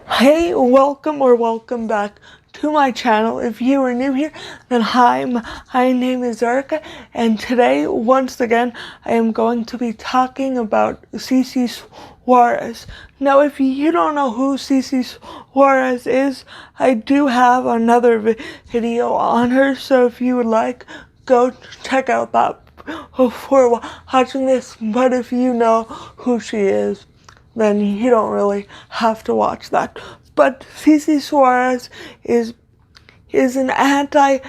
Hey, welcome back to my channel. If you are new here, then hi, my name is Erica, and today, once again, I am going to be talking about CC Suarez. Now, if you don't know who CC Suarez is, I do have another video on her, so if you would like, go check out that before watching this, but if you know who she is, then you don't really have to watch that. But CC Suarez is an anti-MLM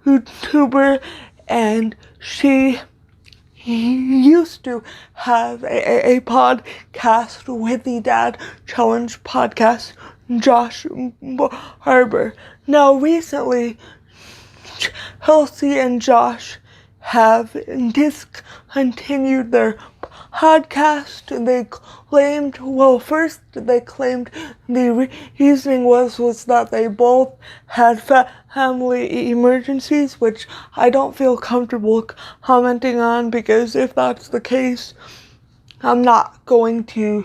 YouTuber, and she used to have a podcast with the Dad Challenge podcast, Josh Barber. Now, recently, Chelsea and Josh have discontinued their podcast. They claimed, first they claimed the reasoning was that they both had family emergencies, which I don't feel comfortable commenting on, because if that's the case, I'm not going to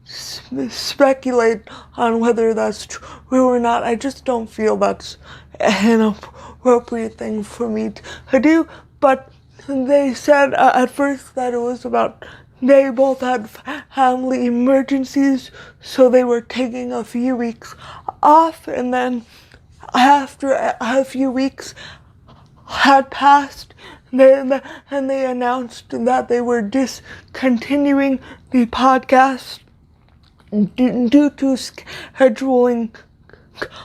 speculate on whether that's true or not. I just don't feel that's an appropriate thing for me to do. But they said at first that it was about they both had family emergencies, so they were taking a few weeks off, and then after a few weeks had passed, and they announced that they were discontinuing the podcast due to scheduling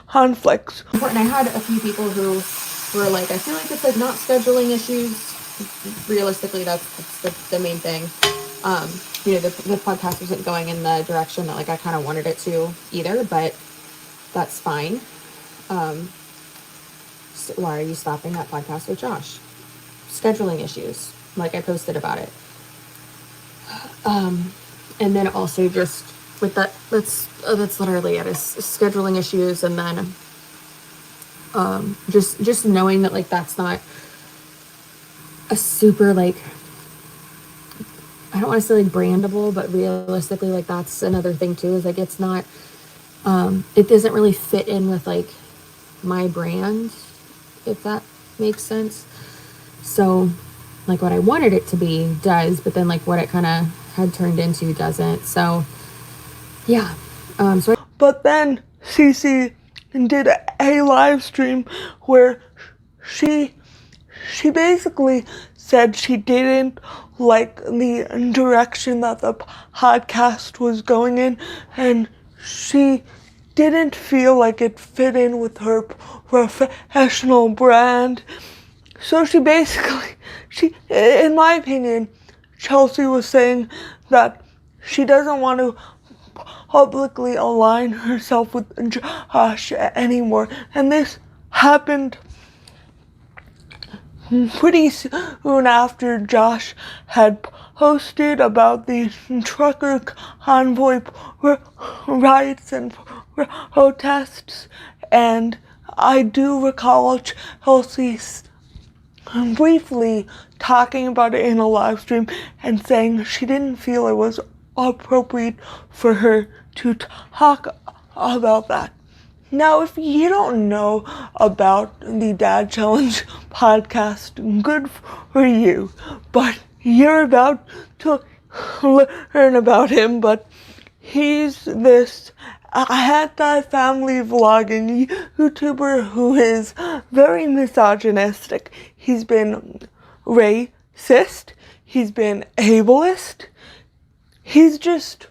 conflicts. Important. I had a few people who were like, I feel like it's like not scheduling issues. Realistically, that's the main thing. The podcast wasn't going in the direction that like I kind of wanted it to either, but that's fine. So why are you stopping that podcast with Josh? Scheduling issues, like I posted about it. And then also just with that's literally it, is scheduling issues, and then just knowing that like that's not a super like, I don't want to say like brandable, but realistically like that's another thing too, is like it's not it doesn't really fit in with like my brand, if that makes sense. So like what I wanted it to be does, but then like what it kind of had turned into doesn't. So yeah. But then CC did a live stream where she basically said she didn't like the direction that the podcast was going in, and she didn't feel like it fit in with her professional brand. So she, in my opinion, Chelsea was saying that she doesn't want to publicly align herself with Josh anymore. And this happened pretty soon after Josh had posted about the trucker convoy riots and protests. And I do recall Chelsea briefly talking about it in a live stream and saying she didn't feel it was appropriate for her to talk about that. Now, if you don't know about the Dad Challenge podcast, good for you, but you're about to learn about him. But he's this anti-family vlogging YouTuber who is very misogynistic. He's been racist. He's been ableist. He's just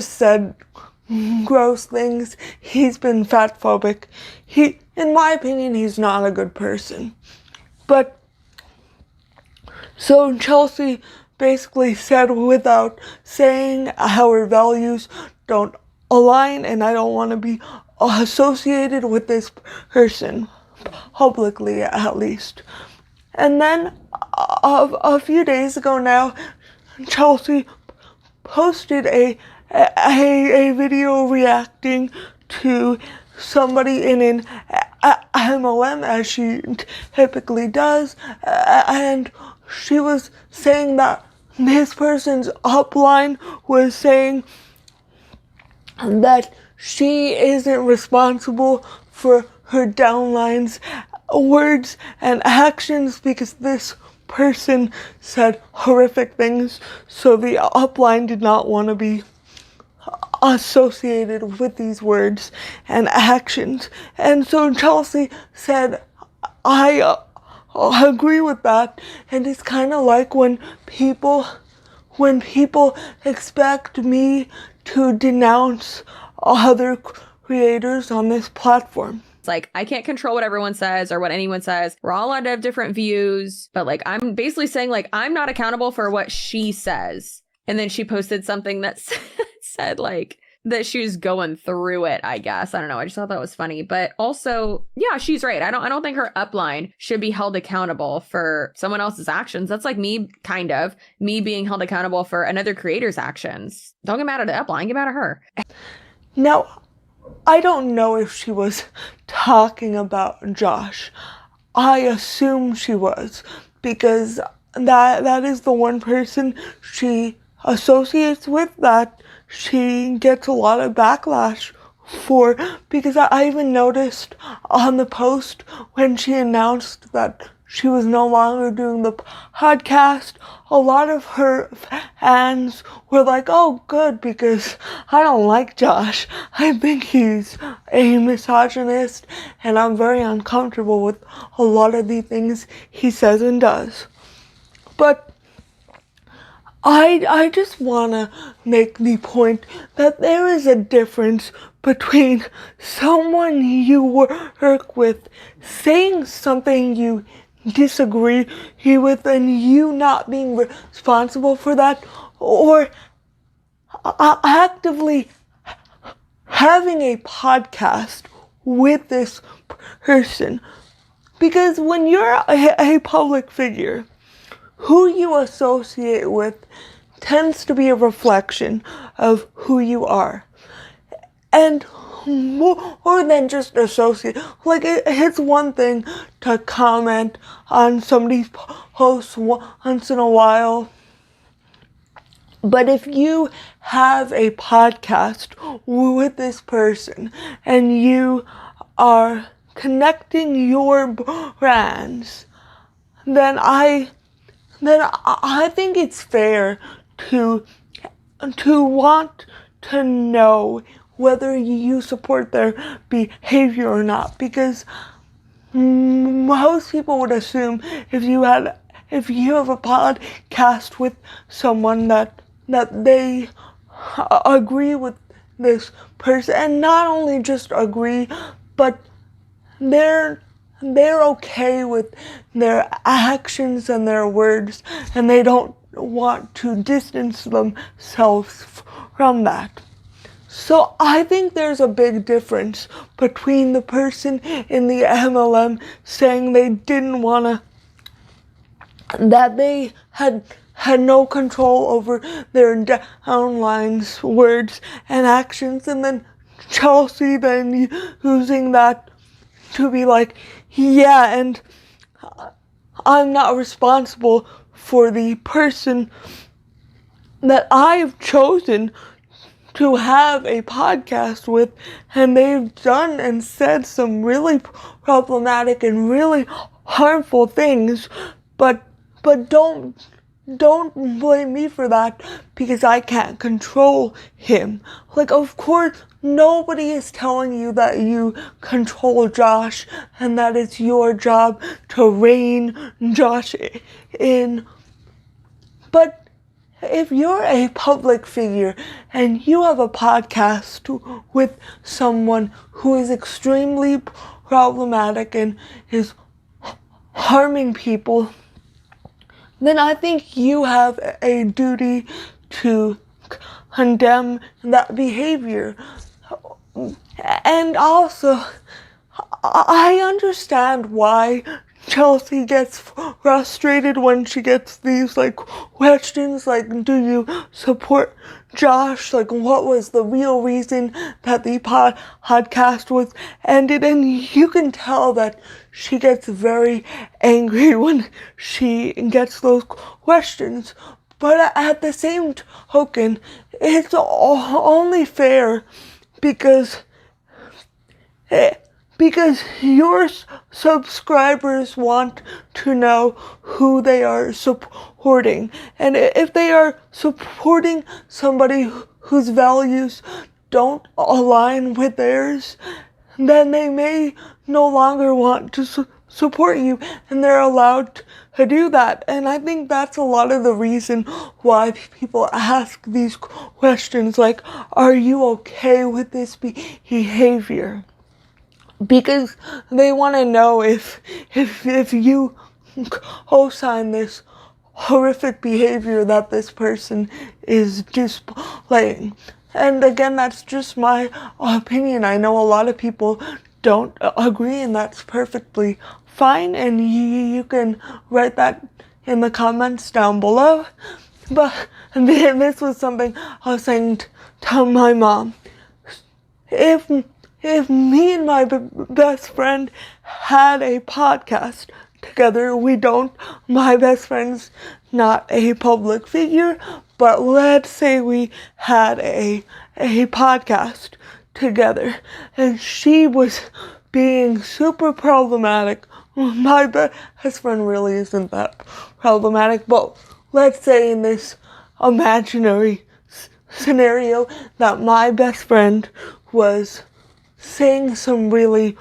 said gross things. He's been fatphobic. In my opinion, he's not a good person. But so Chelsea basically said, without saying, our values don't align, and I don't want to be associated with this person, publicly at least. And then a few days ago now, Chelsea posted a video reacting to somebody in an MLM, as she typically does, and she was saying that this person's upline was saying that she isn't responsible for her downlines, words, and actions because this person said horrific things, so the upline did not want to be associated with these words and actions. And so Chelsea said, I agree with that. And it's kind of like when people expect me to denounce other creators on this platform. It's like, I can't control what everyone says or what anyone says. We're all allowed to have different views. But like, I'm basically saying, like, I'm not accountable for what she says. And then she posted something that said, like, that she was going through it, I guess. I don't know. I just thought that was funny. But also, yeah, she's right. I don't think her upline should be held accountable for someone else's actions. That's like me being held accountable for another creator's actions. Don't get mad at the upline, get mad at her. Now, I don't know if she was talking about Josh. I assume she was, because that is the one person she associates with that she gets a lot of backlash for, because I even noticed on the post when she announced that she was no longer doing the podcast, a lot of her fans were like, oh, good, because I don't like Josh. I think he's a misogynist, and I'm very uncomfortable with a lot of the things he says and does. But I just want to make the point that there is a difference between someone you work with saying something you disagree with and you not being responsible for that, or actively having a podcast with this person. Because when you're a public figure, who you associate with tends to be a reflection of who you are. And more than just associate. Like, it's one thing to comment on somebody's post once in a while. But if you have a podcast with this person and you are connecting your brands, then I think it's fair to want to know whether you support their behavior or not, because most people would assume if you have a podcast with someone that they agree with this person, and not only just agree, but they're okay with their actions and their words, and they don't want to distance themselves from that. So I think there's a big difference between the person in the MLM saying they didn't want to, that they had no control over their downlines, words, and actions, and then Chelsea then using that to be like, yeah, and I'm not responsible for the person that I've chosen to have a podcast with, and they've done and said some really problematic and really harmful things, but don't blame me for that because I can't control him. Like, of course, nobody is telling you that you control Josh and that it's your job to rein Josh in. But if you're a public figure and you have a podcast with someone who is extremely problematic and is harming people, then I think you have a duty to condemn that behavior. And also, I understand why Chelsea gets frustrated when she gets these questions like, do you support Josh? Like, what was the real reason that the podcast was ended? And you can tell that she gets very angry when she gets those questions. But at the same token, it's only fair because your subscribers want to know who they are supporting. And if they are supporting somebody whose values don't align with theirs, then they may no longer want to support you, and they're allowed to do that. And I think that's a lot of the reason why people ask these questions like, are you okay with this behavior? Because they want to know if you co-sign this horrific behavior that this person is displaying. And again, that's just my opinion. I know a lot of people don't agree, and that's perfectly fine, and you can write that in the comments down below. But this was something I was saying to my mom. If me and my best friend had a podcast together, my best friend's not a public figure, but let's say we had a podcast together and she was being super problematic. My best friend really isn't that problematic, but let's say in this imaginary scenario that my best friend was saying some really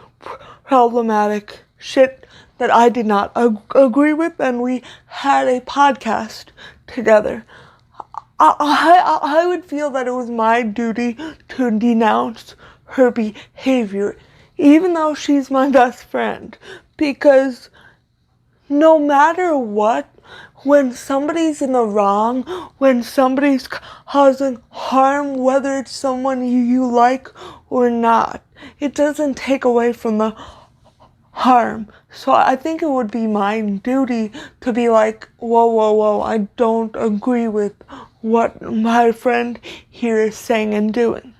problematic shit that I did not agree with, and we had a podcast together. I would feel that it was my duty to denounce her behavior, even though she's my best friend, because no matter what, when somebody's in the wrong, when somebody's causing harm, whether it's someone you like or not, it doesn't take away from the harm. So I think it would be my duty to be like, whoa, I don't agree with what my friend here is saying and doing.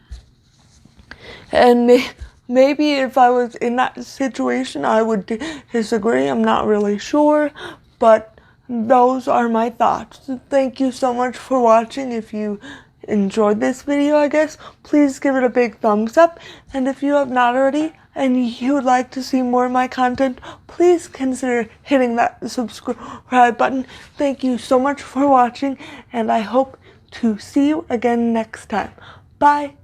And maybe if I was in that situation, I would disagree. I'm not really sure, but those are my thoughts. Thank you so much for watching. If you enjoyed this video, I guess, please give it a big thumbs up. And if you have not already and you would like to see more of my content, please consider hitting that subscribe button. Thank you so much for watching, and I hope to see you again next time. Bye.